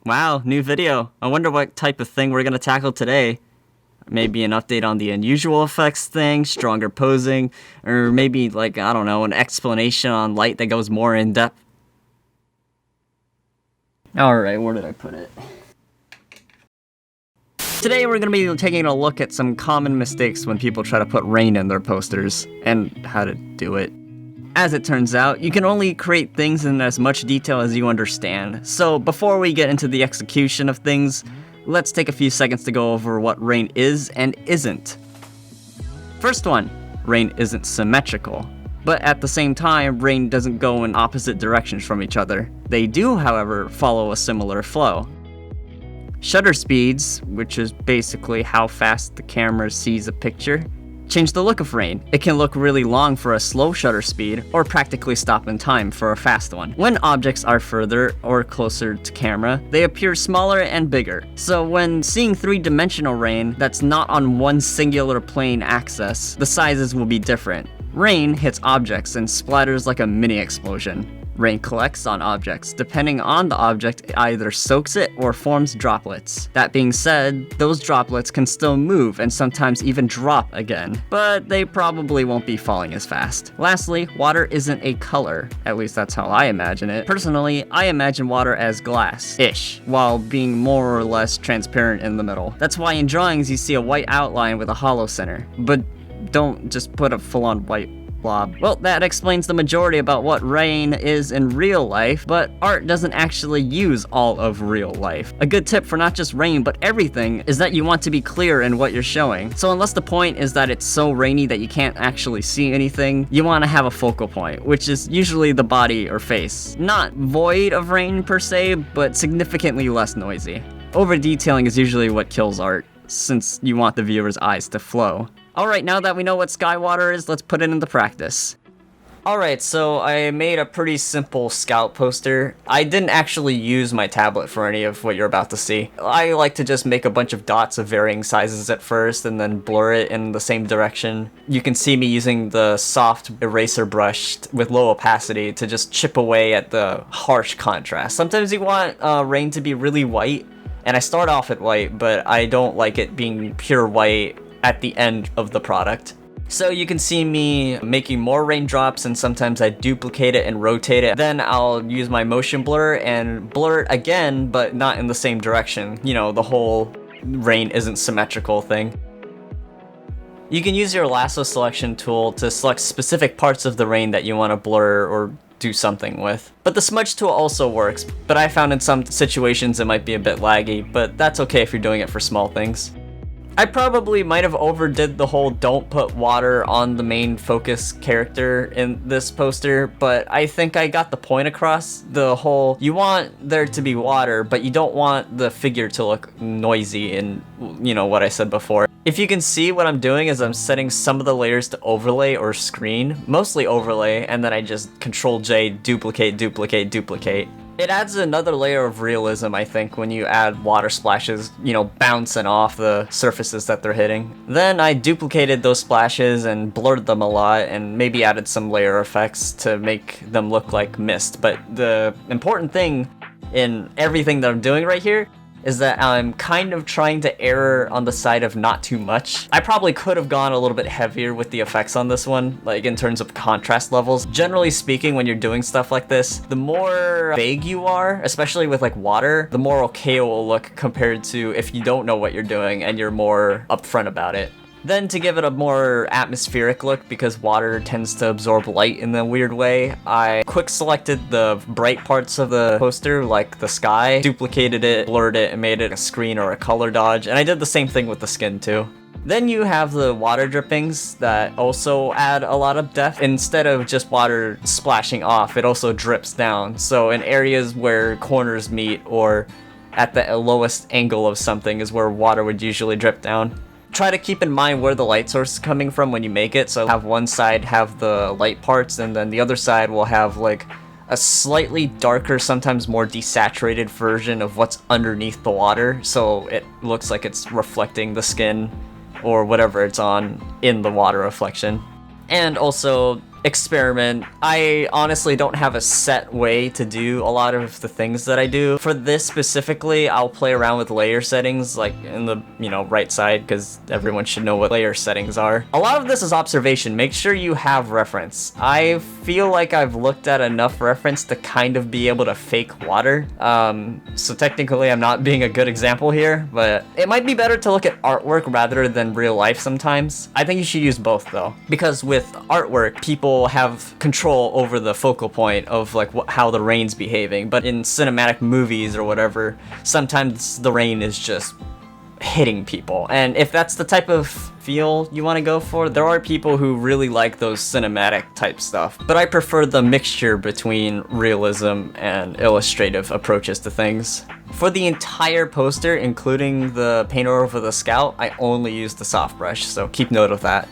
Wow, new video. I wonder what type of thing we're gonna tackle today. Maybe an update on the unusual effects thing, stronger posing, or maybe, like, I don't know, an explanation on light that goes more in depth. Alright, where did I put it? Today we're going to be taking a look at some common mistakes when people try to put rain in their posters, and how to do it. As it turns out, you can only create things in as much detail as you understand, so before we get into the execution of things, let's take a few seconds to go over what rain is and isn't. First one, rain isn't symmetrical. But at the same time, rain doesn't go in opposite directions from each other. They do, however, follow a similar flow. Shutter speeds, which is basically how fast the camera sees a picture, change the look of rain. It can look really long for a slow shutter speed, or practically stop in time for a fast one. When objects are further or closer to camera, they appear smaller and bigger. So when seeing three-dimensional rain that's not on one singular plane axis, the sizes will be different. Rain hits objects and splatters like a mini explosion. Rain collects on objects. Depending on the object, it either soaks it or forms droplets. That being said, those droplets can still move and sometimes even drop again, but they probably won't be falling as fast. Lastly, water isn't a color. At least that's how I imagine it. Personally, I imagine water as glass-ish, while being more or less transparent in the middle. That's why in drawings you see a white outline with a hollow center, but don't just put a full-on white blob. Well, that explains the majority about what rain is in real life, but art doesn't actually use all of real life. A good tip for not just rain, but everything, is that you want to be clear in what you're showing. So unless the point is that it's so rainy that you can't actually see anything, you want to have a focal point, which is usually the body or face. Not void of rain per se, but significantly less noisy. Over-detailing is usually what kills art, since you want the viewer's eyes to flow. Alright, now that we know what sky water is, let's put it into practice. Alright, so I made a pretty simple scout poster. I didn't actually use my tablet for any of what you're about to see. I like to just make a bunch of dots of varying sizes at first and then blur it in the same direction. You can see me using the soft eraser brush with low opacity to just chip away at the harsh contrast. Sometimes you want rain to be really white, and I start off at white, but I don't like it being pure white at the end of the product. So you can see me making more raindrops, and sometimes I duplicate it and rotate it. Then I'll use my motion blur and blur it again, but not in the same direction. You know, the whole rain isn't symmetrical thing. You can use your lasso selection tool to select specific parts of the rain that you want to blur or do something with. But the smudge tool also works, but I found in some situations it might be a bit laggy, but that's okay if you're doing it for small things. I probably might have overdid the whole don't put water on the main focus character in this poster, but I think I got the point across. The whole, you want there to be water, but you don't want the figure to look noisy, and you know what I said before. If you can see, what I'm doing is I'm setting some of the layers to overlay or screen, mostly overlay, and then I just Control-J, duplicate, duplicate, duplicate. It adds another layer of realism, I think, when you add water splashes, you know, bouncing off the surfaces that they're hitting. Then I duplicated those splashes and blurred them a lot, and maybe added some layer effects to make them look like mist. But the important thing in everything that I'm doing right here is that I'm kind of trying to err on the side of not too much. I probably could have gone a little bit heavier with the effects on this one, like in terms of contrast levels. Generally speaking, when you're doing stuff like this, the more vague you are, especially with like water, the more okay it will look compared to if you don't know what you're doing and you're more upfront about it. Then to give it a more atmospheric look, because water tends to absorb light in a weird way, I quick selected the bright parts of the poster, like the sky, duplicated it, blurred it, and made it a screen or a color dodge, and I did the same thing with the skin too. Then you have the water drippings that also add a lot of depth. Instead of just water splashing off, it also drips down. So in areas where corners meet or at the lowest angle of something is where water would usually drip down. Try to keep in mind where the light source is coming from when you make it, so have one side have the light parts and then the other side will have like a slightly darker, sometimes more desaturated version of what's underneath the water, so it looks like it's reflecting the skin or whatever it's on in the water reflection. And also, experiment. I honestly don't have a set way to do a lot of the things that I do. For this specifically, I'll play around with layer settings, like in the, right side, because everyone should know what layer settings are. A lot of this is observation. Make sure you have reference. I feel like I've looked at enough reference to kind of be able to fake water. So technically I'm not being a good example here, but it might be better to look at artwork rather than real life sometimes. I think you should use both though, because with artwork, people have control over the focal point of like how the rain's behaving, but in cinematic movies or whatever, sometimes the rain is just hitting people. And if that's the type of feel you want to go for, there are people who really like those cinematic type stuff, but I prefer the mixture between realism and illustrative approaches to things. For the entire poster, including the paint over the scout, I only used the soft brush, so keep note of that.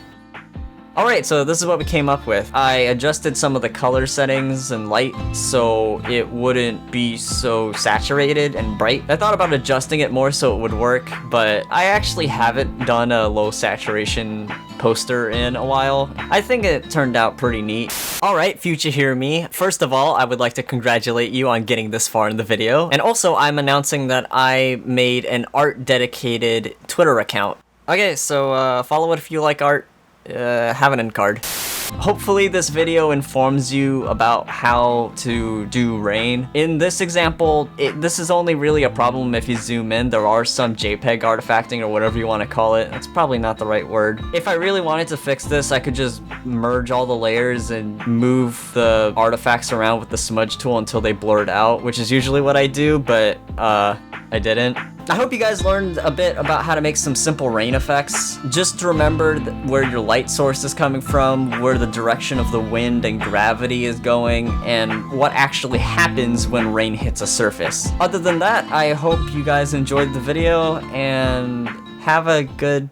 Alright, so this is what we came up with. I adjusted some of the color settings and light so it wouldn't be so saturated and bright. I thought about adjusting it more so it would work, but I actually haven't done a low saturation poster in a while. I think it turned out pretty neat. Alright, future Hear Me. First of all, I would like to congratulate you on getting this far in the video. And also, I'm announcing that I made an art-dedicated Twitter account. Okay, so follow it if you like art. Have an end card. Hopefully this video informs you about how to do rain. In this example, this is only really a problem if you zoom in. There are some JPEG artifacting or whatever you want to call it. That's probably not the right word. If I really wanted to fix this, I could just merge all the layers and move the artifacts around with the smudge tool until they blurred out, which is usually what I do, but I didn't. I hope you guys learned a bit about how to make some simple rain effects. Just remember where your light source is coming from, where the direction of the wind and gravity is going, and what actually happens when rain hits a surface. Other than that, I hope you guys enjoyed the video and have a good